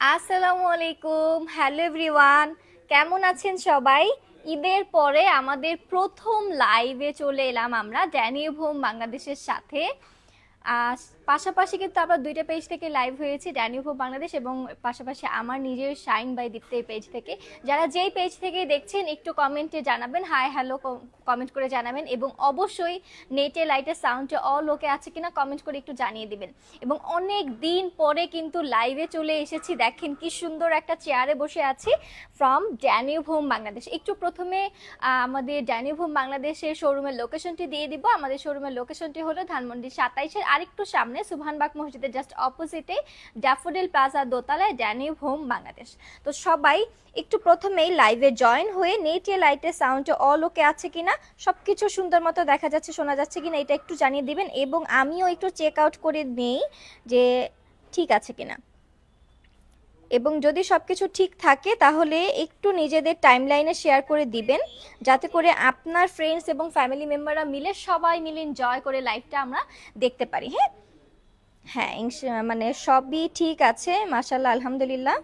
আসসালামু আলাইকুম, hello everyone. কেমন আছেন সবাই? ঈদের পরে আমাদের প্রথম লাইভে চলে এলাম আমরা ড্যানিয়েল হোম বাংলাদেশের সাথে। আহ, পাশাপাশি কিন্তু আমরা দুইটা পেজ থেকে লাইভ হয়েছি, ড্যানিয়েল হোম বাংলাদেশ এবং পাশাপাশি আমার নিজের শাইন বাই দীপ্তের পেজ থেকে। যারা যেই পেজ থেকে দেখছেন একটু কমেন্টে জানাবেন, হাই হ্যালো কমেন্ট করে জানাবেন, এবং অবশ্যই নেটে লাইটের সাউন্ডে অল ওকে আছে কিনা কমেন্ট করে একটু জানিয়ে দিবেন। এবং অনেক দিন পরে কিন্তু লাইভে চলে এসেছি, দেখেন কি সুন্দর একটা চেয়ারে বসে আছি ফ্রম ড্যানিয়েল হোম বাংলাদেশ। একটু প্রথমে আমাদের ড্যানিয়েল হোম বাংলাদেশের শোরুমের লোকেশনটি দিয়ে দিব। আমাদের শোরুমের লোকেশনটি হলো ধানমন্ডি 27-এর আরেকটু সামনে সুবহানবাগ মসজিদের জাস্ট অপোজিটে ড্যাফোডিল প্লাজা দোতলায় ড্যানিয়েল হোম বাংলাদেশ। তো সবাই একটু প্রথমেই লাইভে জয়েন হয়ে নেটে লাইটের সাউন্ডে অল ওকে আছে কিনা, সবকিছু সুন্দর মতো দেখা যাচ্ছে শোনা যাচ্ছে কিনা এটা একটু জানিয়ে দিবেন, এবং আমিও একটু চেক আউট করে নেই যে ঠিক আছে কিনা। এবং যদি সবকিছু ঠিক থাকে তাহলে একটু নিজেদের টাইমলাইনে শেয়ার করে দিবেন, যাতে করে আপনার ফ্রেন্ডস এবং ফ্যামিলি মেম্বাররা মিলে সবাই মিলে এনজয় করে লাইভটা আমরা দেখতে পারি। হ্যাঁ হ্যাঁ, মানে সবই ঠিক আছে, মাশাআল্লাহ, আলহামদুলিল্লাহ।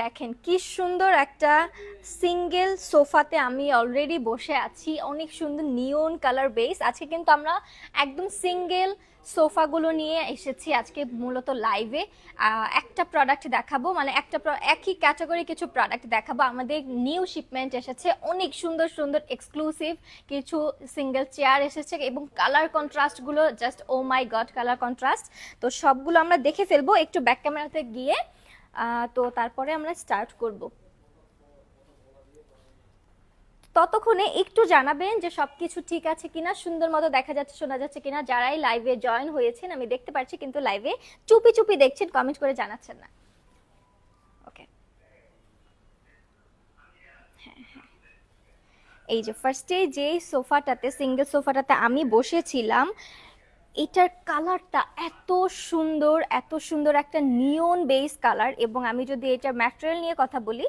দেখেন কি সুন্দর একটা সিঙ্গেল সোফাতে আমি অলরেডি বসে আছি, অনেক সুন্দর নিয়ন কালার বেস। আজকে কিন্তু আমরা একদম সিঙ্গেল সোফাগুলো নিয়ে এসেছি আজকে মূলত লাইভে। একটা প্রোডাক্ট দেখাবো, মানে একই ক্যাটাগরি কিছু প্রোডাক্ট দেখাবো। আমাদের নিউ শিপমেন্ট এসেছে, অনেক সুন্দর সুন্দর এক্সক্লুসিভ কিছু সিঙ্গেল চেয়ার এসেছে, এবং কালার কন্ট্রাস্টগুলো জাস্ট ও মাই গড, কালার কন্ট্রাস্ট। তো সবগুলো আমরা দেখে ফেলবো একটু ব্যাক ক্যামেরাতে গিয়ে। তো তারপরে আমরা স্টার্ট করব। ততক্ষণে একটু জানাবেন যে সবকিছু ঠিক আছে কিনা, সুন্দর মতো দেখা যাচ্ছে শোনা যাচ্ছে কিনা। যারাই লাইভে জয়েন হয়েছেন আমি দেখতে পাচ্ছি, কিন্তু লাইভে চুপি চুপি দেখছেন, কমেন্ট করে জানাচ্ছেন না। ওকে, এই যে ফার্স্টে যে সোফাটাতে, সিঙ্গেল সোফাটাতে আমি বসেছিলাম, এটার কালারটা এত সুন্দর, এত সুন্দর একটা নিয়ন বেস কালার। এবং আমি যদি এটার ম্যাটেরিয়াল নিয়ে কথা বলি,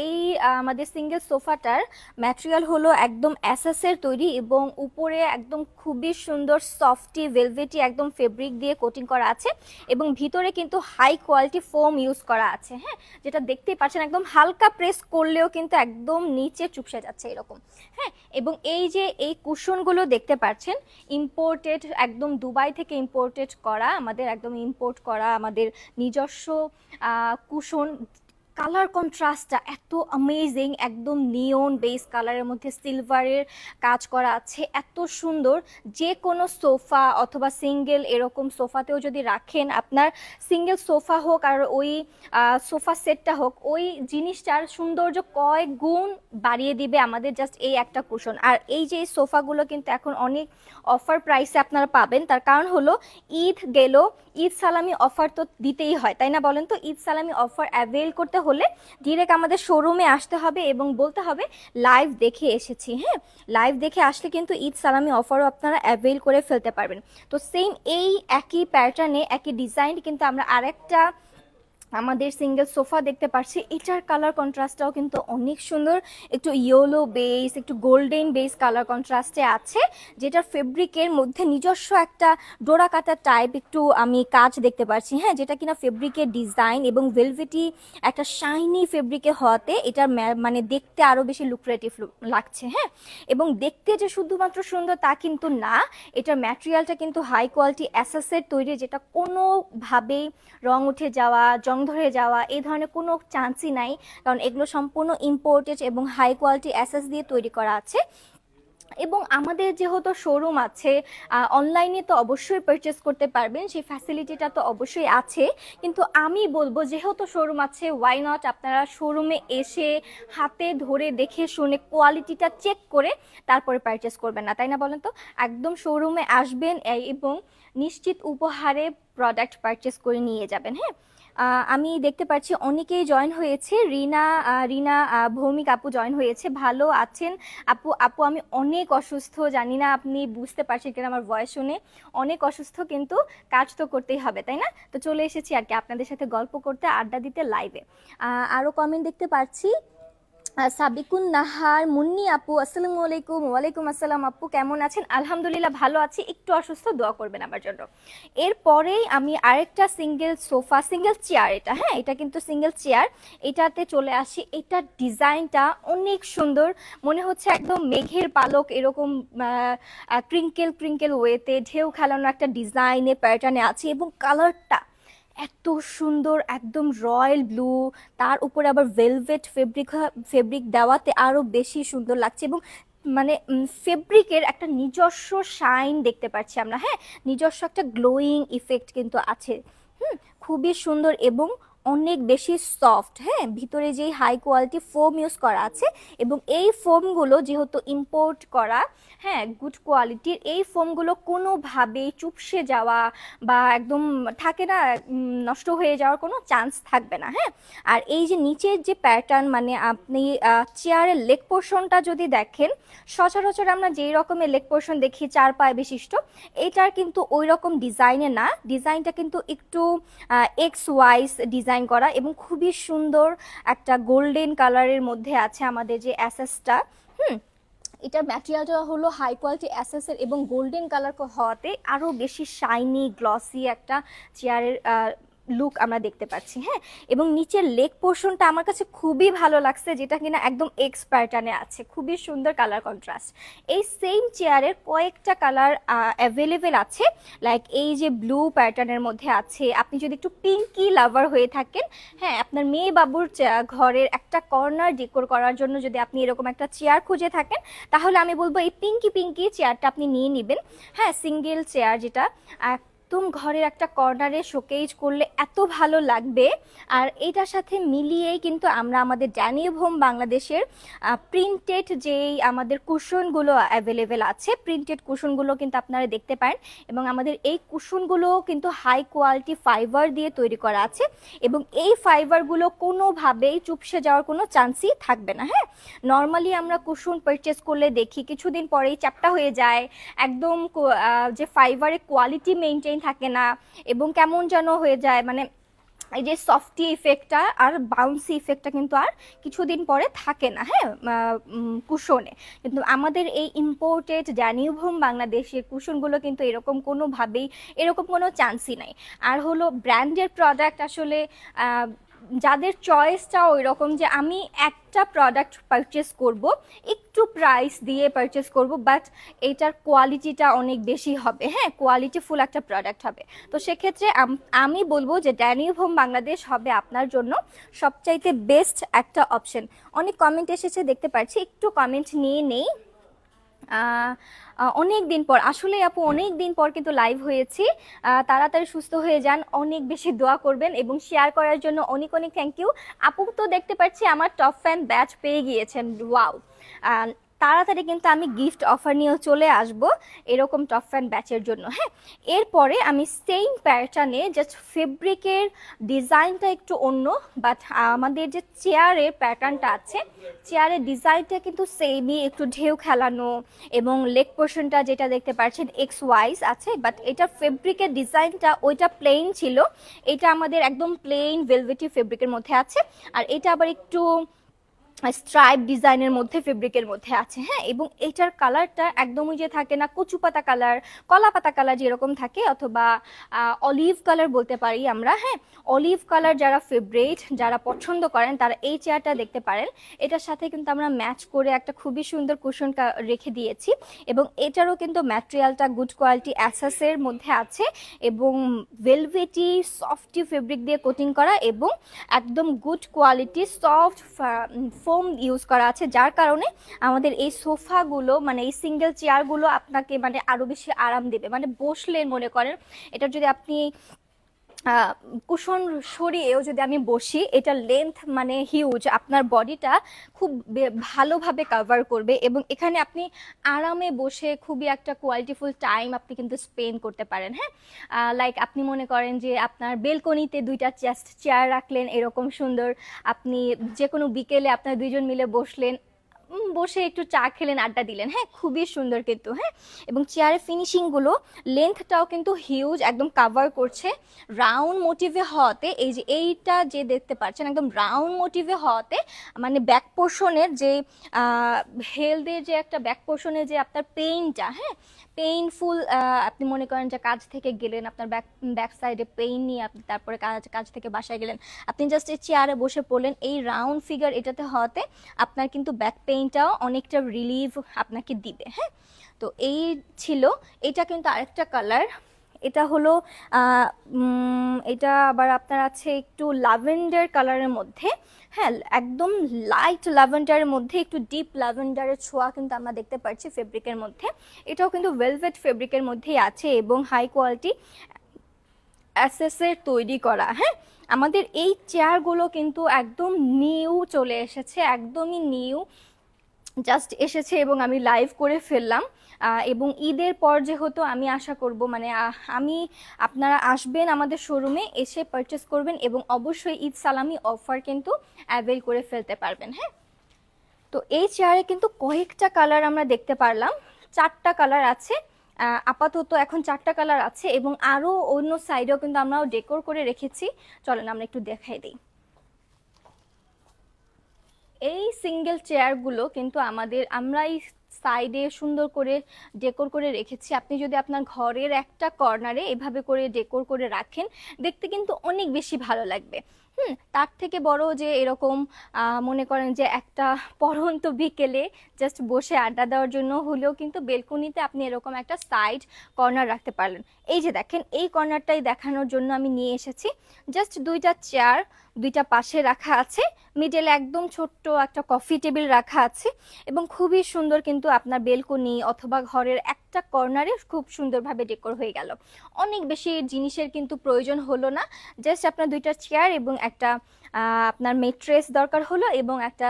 এই আমাদের সিঙ্গেল সোফাটার ম্যাটেরিয়াল হলো একদম অ্যাসাসের তৈরি, এবং উপরে একদম খুবই সুন্দর সফটি ভেলভেটি একদম ফেব্রিক দিয়ে কোটিং করা আছে, এবং ভিতরে কিন্তু হাই কোয়ালিটি ফোম ইউজ করা আছে। হ্যাঁ, যেটা দেখতেই পাচ্ছেন একদম হালকা প্রেস করলেও কিন্তু একদম নিচে চুপসে যাচ্ছে এরকম। হ্যাঁ, এবং এই যে এই কুশনগুলো দেখতে পাচ্ছেন ইম্পোর্টেড, একদম দুবাই থেকে ইম্পোর্টেড করা, আমাদের একদম ইম্পোর্ট করা আমাদের নিজস্ব কুশন। কালার কন্ট্রাস্টটা এত অ্যামেজিং, একদম নিয়ন বেস কালারের মধ্যে সিলভারের কাজ করা আছে, এত সুন্দর। যে কোনো সোফা অথবা সিঙ্গেল এরকম সোফাতেও যদি রাখেন, আপনার সিঙ্গেল সোফা হোক আর ওই সোফা সেটটা হোক, ওই জিনিসটার সৌন্দর্য কয়েক গুণ বাড়িয়ে দিবে আমাদের জাস্ট এই একটা কুশন। আর এই যে সোফাগুলো কিন্তু এখন অনেক অফার প্রাইসে আপনারা পাবেন, তার কারণ হলো ঈদ গেল, ঈদ সালামি অফার তো দিতেই হয়, তাই না বলেন? তো ঈদ সালামি অফার অ্যাভেল করতে হলে ডিরেক্ট আমাদের শোরুমে আসতে হবে এবং বলতে হবে লাইভ দেখে এসেছি। হ্যাঁ, লাইভ দেখে আসলে কিন্তু ঈদ সালামি অফারও আপনারা অ্যাভেল করে ফেলতে পারবেন। তো সেম এই একই প্যাটার্নে একই ডিজাইন কিন্তু আমরা আরেকটা আমাদের সিঙ্গেল সোফা দেখতে পাচ্ছি, এটার কালার কন্ট্রাস্টটাও কিন্তু অনেক সুন্দর, একটু ইয়েলো বেস, একটু গোল্ডেন বেস কালার কন্ট্রাস্টে আছে, যেটার ফেব্রিকের মধ্যে নিজস্ব একটা ডোরা কাটা টাইপ একটু আমি কাজ দেখতে পাচ্ছি। হ্যাঁ, যেটা কিনা ফেব্রিকের ডিজাইন এবং ভেলভেটি একটা শাইনি ফেব্রিকে হওয়াতে এটার মানে দেখতে আরো বেশি লুক্রেটিভ লাগছে। হ্যাঁ, এবং দেখতে যে শুধুমাত্র সুন্দর তা কিন্তু না, এটার ম্যাটেরিয়ালটা কিন্তু হাই কোয়ালিটি অ্যাসাসের তৈরি, যেটা কোনোভাবেই রং উঠে যাওয়া, জং ধরে যাওয়া এই ধরনের কোনো চান্সই নাই, কারণ এগুলো সম্পূর্ণ ইম্পোর্টেড এবং হাই কোয়ালিটি অ্যাসেস দিয়ে তৈরি করা আছে। এবং আমাদের যেহেতু শোরুম আছে, অনলাইনে তো অবশ্যই পারচেস করতে পারবেন, সেই ফ্যাসিলিটিটা তো অবশ্যই আছে। কিন্তু আমি বলবো যেহেতু শোরুম আছে, ওয়াই নট আপনারা শোরুমে এসে হাতে ধরে দেখে শুনে কোয়ালিটিটা চেক করে তারপরে পারচেস করবেন না, তাই না বলেন? তো একদম শোরুমে আসবেন এবং নিশ্চিত উপহারে প্রোডাক্ট পারচেস করে নিয়ে যাবেন। হ্যাঁ, আমি দেখতে পাচ্ছি অনেকেই জয়েন হয়েছে। রিনা রিনা ভৌমিক আপু জয়েন হয়েছে, ভালো আছেন আপু? আপু আমি অনেক অসুস্থ, জানি না আপনি বুঝতে পারছেন কিনা আমার ভয়েস শুনে, অনেক অসুস্থ, কিন্তু কাজ তো করতেই হবে, তাই না? তো চলে এসেছি আর কি আপনাদের সাথে গল্প করতে, আড্ডা দিতে লাইভে। আরো কমেন্ট দেখতে পাচ্ছি, সাবিকুন নাহার মুন্নি আপু, আসসালামু আলাইকুম। ওয়ালাইকুম আসসালাম আপু, কেমন আছেন? আলহামদুলিল্লাহ ভালো আছি, একটু অসুস্থ, দোয়া করবেন আমার জন্য। এরপরেই আমি আরেকটা সিঙ্গেল সোফা, সিঙ্গেল চেয়ার, এটা হ্যাঁ এটা কিন্তু সিঙ্গেল চেয়ার, এটাতে চলে আসি। এটার ডিজাইনটা অনেক সুন্দর, মনে হচ্ছে একদম মেঘের পালক এরকম ক্রিঙ্কেল ক্রিঙ্কেল ওয়েতে ঢেউ খেলানো একটা ডিজাইনে প্যাটার্নে আছে, এবং কালারটা এত সুন্দর, একদম রয়্যাল ব্লু, তার উপরে আবার ভেলভেট ফেব্রিক দেওয়াতে আরো বেশি সুন্দর লাগছে। এবং মানে ফেব্রিকের একটা নিজস্ব শাইন দেখতে পাচ্ছি আমরা, হ্যাঁ নিজস্ব একটা গ্লোয়িং ইফেক্ট কিন্তু আছে। খুবই সুন্দর এবং অনেক বেশি সফট, হ্যাঁ ভিতরে যেই হাই কোয়ালিটি ফোম ইউজ করা আছে, এবং এই ফোমগুলো যেহেতু ইম্পোর্ট করা, হ্যাঁ গুড কোয়ালিটির, এই ফোমগুলো কোনোভাবেই চুপসে যাওয়া বা একদম থাকে না, নষ্ট হয়ে যাওয়ার কোনো চান্স থাকবে না, হ্যাঁ। আর এই যে নিচের যে প্যাটার্ন, মানে আপনি চেয়ারের লেগ পোর্শনটা যদি দেখেন, সচরাচর আমরা যেই রকমের লেগ পোর্শন দেখি 4 পায়ে বিশিষ্ট, এটার কিন্তু ওই রকম ডিজাইনে না, ডিজাইনটা কিন্তু একটু এক্স ওয়াইজ ডিজাইন করা, এবং খুবই সুন্দর একটা গোল্ডেন কালারের মধ্যে আছে আমাদের যে অ্যাসেসটা। এটার ম্যাটেরিয়ালটা হলো হাই কোয়ালিটি অ্যাসেসের, এবং গোল্ডেন কালার হওয়াতে আরও বেশি শাইনি গ্লসি একটা চেয়ারের লুক আমরা দেখতে পাচ্ছি, হ্যাঁ। এবং নিচের লেগ পোর্শনটা আমার কাছে খুবই ভালো লাগছে, যেটা কিনা একদম এক্স প্যাটার্নে আছে, খুবই সুন্দর কালার কন্ট্রাস্ট। এই সেম চেয়ারের কয়েকটা কালার অ্যাভেলেবেল আছে, লাইক এই যে ব্লু প্যাটার্নের মধ্যে আছে, আপনি যদি একটু পিঙ্কি লাভার হয়ে থাকেন, হ্যাঁ আপনার মেয়ে বাবুর ঘরের একটা কর্নার ডেকোর করার জন্য যদি আপনি এরকম একটা চেয়ার খুঁজে থাকেন, তাহলে আমি বলবো এই পিঙ্কি পিঙ্কি চেয়ারটা আপনি নিয়ে নেবেন, হ্যাঁ সিঙ্গেল চেয়ার, যেটা একদম ঘরের একটা কর্নারে শোকেজ করলে এত ভালো লাগবে। আর এটার সাথে মিলিয়েই কিন্তু আমরা আমাদের ড্যানিয়েল হোম বাংলাদেশের প্রিন্টেড যেই আমাদের কুশনগুলো অ্যাভেলেবেল আছে, প্রিন্টেড কুশনগুলো কিন্তু আপনারা দেখতে পারেন, এবং আমাদের এই কুশনগুলো কিন্তু হাই কোয়ালিটি ফাইবার দিয়ে তৈরি করা আছে, এবং এই ফাইবারগুলো কোনোভাবেই চুপসে যাওয়ার কোনো চান্সই থাকবে না, হ্যাঁ। নর্মালি আমরা কুশন পারচেস করলে দেখি কিছুদিন পরেই চ্যাপ্টা হয়ে যায়, একদম যে ফাইবারের কোয়ালিটি মেনটেন থাকে না, এবং কেমন যেন হয়ে যায়, মানে এই যে সফটি ইফেক্টটা আর বাউন্সি ইফেক্টটা কিন্তু আর কিছুদিন পরে থাকে না, হ্যাঁ কুশনে। কিন্তু আমাদের এই ইম্পোর্টেড ড্যানিয়েল হোম বাংলাদেশের কুশনগুলো কিন্তু এরকম কোনোভাবেই, এরকম কোনো চান্সই নাই। আর হলো ব্র্যান্ডের প্রোডাক্ট আসলে যাদের চয়েসটা ওই রকম যে আমি একটা প্রোডাক্ট পারচেস করব, একটু প্রাইস দিয়ে পারচেস করব, বাট এইটার কোয়ালিটিটা অনেক বেশি হবে, হ্যাঁ কোয়ালিটিফুল একটা প্রোডাক্ট হবে। তো সেক্ষেত্রে আমি বলবো যে ড্যানিয়েল হোম বাংলাদেশ হবে আপনার জন্য সবচাইতে বেস্ট একটা অপশন। অনেক কমেন্ট এসেছে দেখতে পাচ্ছি, একটু কমেন্ট নিয়ে নেই। অনেক দিন পর আসলে আপু, অনেক দিন পর কিন্তু লাইভ হয়েছি, তাড়াতাড়ি সুস্থ হয়ে যান, অনেক বেশি দোয়া করবেন, এবং শেয়ার করার জন্য অনেক অনেক থ্যাংক ইউ। আপু তো দেখতে পাচ্ছি আমার টপ ফ্যান ব্যাচ পেয়ে গিয়েছেন, ওয়াও। তাড়াতাড়ি কিন্তু আমি গিফট অফার নিয়েও চলে আসব এরকম টপ ফ্যান ব্যাচের জন্য, হ্যাঁ। এরপরে আমি সেম প্যাটার্নে জাস্ট ফেব্রিকের ডিজাইনটা একটু অন্য, বাট আমাদের যে চেয়ারের প্যাটার্নটা আছে, চেয়ারের ডিজাইনটা কিন্তু সেমই, একটু ঢেউ খেলানো, এবং লেগ পোর্শনটা যেটা দেখতে পাচ্ছেন এক্স ওয়াইজ আছে, বাট এটা ফেব্রিকের ডিজাইনটা ওইটা প্লেন ছিল, এটা আমাদের একদম প্লেন ভেলভেটি ফেব্রিকের মধ্যে আছে, আর এটা আবার একটু স্ট্রাইপ ডিজাইনের মধ্যে ফেব্রিকের মধ্যে আছে, হ্যাঁ। এবং এটার কালারটা একদমই যে থাকে না কচু পাতা কালার, কলা পাতা কালার যেরকম থাকে, অথবা অলিভ কালার বলতে পারি আমরা, হ্যাঁ অলিভ কালার যারা ফেভারিট, যারা পছন্দ করেন, তারা এই চেয়ারটা দেখতে পারেন। এটার সাথে কিন্তু আমরা ম্যাচ করে একটা খুবই সুন্দর কুশন রেখে দিয়েছি, এবং এটারও কিন্তু ম্যাটেরিয়ালটা গুড কোয়ালিটি অ্যাসেসের মধ্যে আছে, এবং ভেলভেটি সফটি ফেব্রিক দিয়ে কোটিং করা, এবং একদম good quality soft foam use করা আছে, যার কারণে আমাদের এই সোফাগুলো, মানে এই সিঙ্গেল চেয়ারগুলো আপনাকে মানে আরো বেশি আরাম দেবে, মানে বসলে মনে করেন এটা যদি আপনি কুশন সরিয়েও যদি আমি বসি, এটা লেন্থ মানে হিউজ, আপনার বডিটা খুব ভালোভাবে কভার করবে, এবং এখানে আপনি আরামে বসে খুবই একটা কোয়ালিটিফুল টাইম আপনি কিন্তু স্পেন্ড করতে পারেন, হ্যাঁ। লাইক আপনি মনে করেন যে আপনার বেলকনিতে দুইটা চেয়ার রাখলেন এরকম সুন্দর, আপনি যে কোনো বিকেলে আপনার দুইজন মিলে বসলেন, বসে একটু চা খেলেন, আড্ডা দিলেন। হ্যাঁ, খুবই সুন্দর কিন্তু। হ্যাঁ, এবং চেয়ারের ফিনিশিংগুলো, লেন্থটাও কিন্তু হিউজ, একদম কাভার করছে। রাউন্ড মোটিভে হওয়াতে, এই যে এইটা যে দেখতে পাচ্ছেন একদম রাউন্ড মোটিভে হওয়াতে, মানে ব্যাক পোর্শনের যে হেলথের যে একটা ব্যাক পোর্শনের যে আপনার পেইনটা, হ্যাঁ পেইনফুল, আপনি মনে করেন যে কাজ থেকে গেলেন, আপনার ব্যাক সাইডে পেইন নিয়ে আপনি তারপরে কাজ থেকে বাসায় গেলেন, আপনি জাস্ট এই চেয়ারে বসে পড়লেন, এই রাউন্ড ফিগার এটাতে হওয়াতে আপনার কিন্তু ব্যাক পেইনটাও অনেকটা রিলিফ আপনাকে দিবে। হ্যাঁ, তো এই ছিল। এটা কিন্তু আরেকটা কালার, এটা হলো এটা আবার আপনার আছে একটু ল্যাভেন্ডার কালারের মধ্যে। হ্যাঁ, একদম লাইট ল্যাভেন্ডারের মধ্যে একটু ডিপ ল্যাভেন্ডারের ছোঁয়া কিন্তু আমরা দেখতে পাচ্ছি ফেব্রিকের মধ্যে। এটাও কিন্তু ভেলভেট ফেব্রিকের মধ্যেই আছে এবং হাই কোয়ালিটি অ্যাসেসের তৈরি করা। হ্যাঁ, আমাদের এই চেয়ারগুলো কিন্তু একদম নিউ চলে এসেছে, একদমই নিউ জাস্ট এসেছে এবং আমি লাইভ করে ফেললাম। এবং ঈদের পর যেহেতু আমি আশা করব, মানে আপনারা আসবেন আমাদের শোরুমে, এসে পারচেস করবেন এবং অবশ্যই ঈদ সালামি অফার কিন্তু অ্যাভেল করে ফেলতে পারবেন। হ্যাঁ, তো এই চেয়ারে কিন্তু কয়েকটা কালার আমরা দেখতে পারলাম, 4টা কালার আছে আপাতত, এখন 4টা কালার আছে এবং আরও অন্য সাইডেও কিন্তু আমরা ডেকোর করে রেখেছি। চলেন আমরা একটু দেখাই দিই। এই সিঙ্গেল চেয়ারগুলো কিন্তু আমরা এই সাইডে সুন্দর করে ডেকোর করে রেখেছি। আপনি যদি আপনার ঘরের একটা কর্নারে এভাবে করে ডেকোর করে রাখেন, দেখতে কিন্তু অনেক বেশি ভালো লাগবে। তার থেকে বড় যে এরকম মনে করেন যে একটা পড়ন্ত বিকেলে জাস্ট বসে আড্ডা দেওয়ার জন্য হলেও কিন্তু বেলকনিতে আপনি এরকম একটা সাইড কর্নার রাখতে পারলেন। এই যে দেখেন, এই কর্নারটাই দেখানোর জন্য আমি নিয়ে এসেছি। জাস্ট 2টা চেয়ার 2টা পাশে রাখা আছে, মিডলে একদম ছোট্ট একটা কফি টেবিল রাখা আছে এবং খুবই সুন্দর কিন্তু আপনার বেলকনি অথবা ঘরের একটা কর্নারে খুব সুন্দরভাবে ডেকোর হয়ে গেল। অনেক বেশি জিনিসের কিন্তু প্রয়োজন হলো না, জাস্ট আপনার 2টা চেয়ার এবং একটা আপনার মেট্রেস দরকার হলো এবং একটা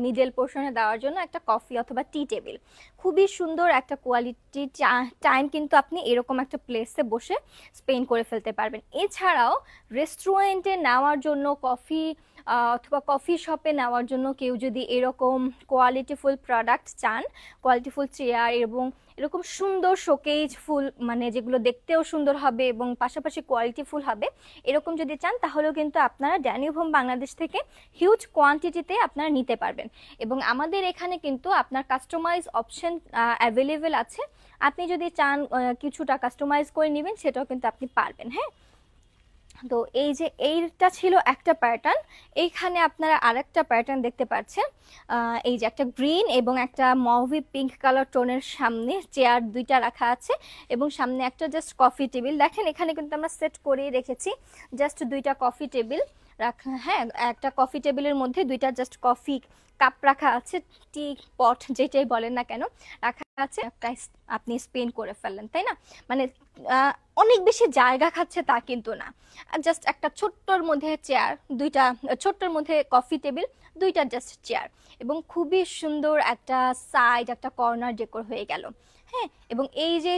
মিডল পোর্শনে দেওয়ার জন্য একটা কফি অথবা টি টেবিল। খুবই সুন্দর একটা কোয়ালিটি টাইম কিন্তু আপনি এরকম একটা প্লেসে বসে স্পেন্ড করে ফেলতে পারবেন। এছাড়াও রেস্টুরেন্টে নেওয়ার জন্য, কফি অথবা কফি শপে নেওয়ার জন্য কেউ যদি এরকম কোয়ালিটিফুল প্রোডাক্ট চান, কোয়ালিটিফুল চেয়ার এবং এরকম সুন্দর শোকেজ ফুল, মানে যেগুলো দেখতেও সুন্দর হবে এবং পাশাপাশি কোয়ালিটিফুল হবে, এরকম যদি চান তাহলেও কিন্তু আপনারা ড্যানিউব হোম বাংলাদেশ থেকে হিউজ কোয়ান্টিটিতে আপনারা নিতে পারবেন। এবং আমাদের এখানে কিন্তু আপনার কাস্টমাইজ অপশন অ্যাভেলেবেল আছে, আপনি যদি চান কিছুটা কাস্টমাইজ করে নেবেন সেটাও কিন্তু আপনি পারবেন। হ্যাঁ, তো এই যে এইটা ছিল একটা প্যাটার্ন, এইখানে আপনারা আরেকটা প্যাটার্ন দেখতে পাচ্ছেন। এই যে একটা গ্রিন এবং একটা মভি পিঙ্ক কালার টোনের সামনে চেয়ার 2টা রাখা আছে এবং সামনে একটা জাস্ট কফি টেবিল। দেখেন এখানে কিন্তু আমরা সেট করে রেখেছি জাস্ট 2টা কফি টেবিল রাখা। হ্যাঁ, একটা কফি টেবিলের মধ্যে 2টা জাস্ট কফি কাপ রাখা আছে, টি পট যেটাই বলেন না কেন রাখা আছে। একটা আপনি স্পেন করে ফেললেন, তাই না? মানে অনেক বেশি জায়গা খাচ্ছে তা কিন্তু না, জাস্ট একটা ছোট্টর মধ্যে চেয়ার 2টা, ছোট্টর মধ্যে কফি টেবিল 2টা জাস্ট চেয়ার এবং খুবই সুন্দর একটা সাইড, একটা কর্নার ডেকোর হয়ে গেল। হ্যাঁ, এবং এই যে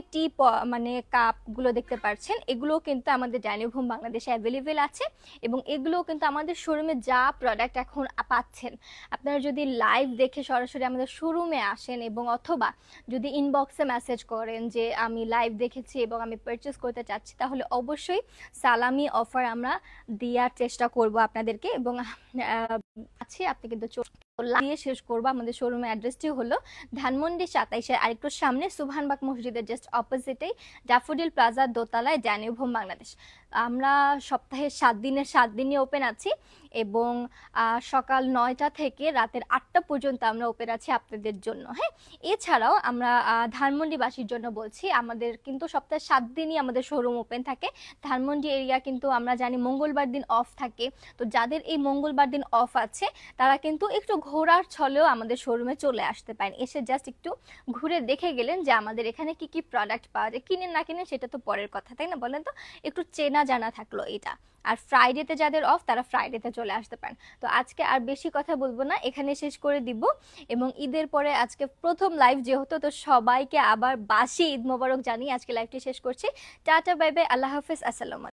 মানে কাপগুলো দেখতে পাচ্ছেন, এগুলো কিন্তু আমাদের ড্যানিউব হোম বাংলাদেশে অ্যাভেলেবেল আছে এবং এগুলো কিন্তু আমাদের শোরুমে যা প্রোডাক্ট এখন পাচ্ছেন, আপনারা যদি লাইভ দেখে সরাসরি আমাদের শোরুমে আসেন এবং অথবা যদি ইনবক্সে মেসেজ করেন যে আমি লাইভ দেখেছি এবং আমি পারচেস করতে চাচ্ছি, তাহলে অবশ্যই সালামি অফার আমরা দেওয়ার চেষ্টা করব আপনাদেরকে। এবং আছে আপনি কিন্তু দিয়ে শেষ করবো। আমাদের শোরুমের অ্যাড্রেসটি হলো ধানমন্ডি 27-এর আরেকটু সামনে সুবহানবাগ মসজিদের জাস্ট অপোজিটেই ড্যাফোডিল প্লাজা দোতলায় ড্যানিউব হোম বাংলাদেশ। আমরা সপ্তাহে 7 দিনের 7 দিনই ওপেন আছি এবং সকাল 9টা থেকে রাতের 8টা পর্যন্ত আমরা ওপেন আছি আপনাদের জন্য। হ্যাঁ, এছাড়াও আমরা ধানমন্ডিবাসীর জন্য বলছি, আমাদের কিন্তু সপ্তাহে 7 দিনই আমাদের শোরুম ওপেন থাকে। ধানমন্ডি এরিয়া কিন্তু আমরা জানি মঙ্গলবার দিন অফ থাকে, তো যাদের এই মঙ্গলবার দিন অফ আছে তারা কিন্তু একটু ঘোরার ছলেও আমাদের শোরুমে চলে আসতে পারেন। এসে জাস্ট একটু ঘুরে দেখে গেলেন যে আমাদের এখানে কি কি প্রোডাক্ট পাওয়া যায়। কিনেন না কিনেন সেটা তো পরের কথা, তাই না বলেন? তো একটু চেনা জানা থাকলো এটা। আর ফ্রাইডেতে যাদের অফ তারা ফ্রাইডেতে চলে আসতে পারেন। তো আজকে আর বেশি কথা বলবো না, এখানে শেষ করে দিব। এবং ঈদের পরে আজকে প্রথম লাইভ যেহেতু, তো সবাইকে আবার বাসি ঈদ মোবারক জানিয়ে আজকে লাইভটি শেষ করছি। টাটা, বাই বাই, আল্লাহ হাফেজ, আসসালামু আলাইকুম।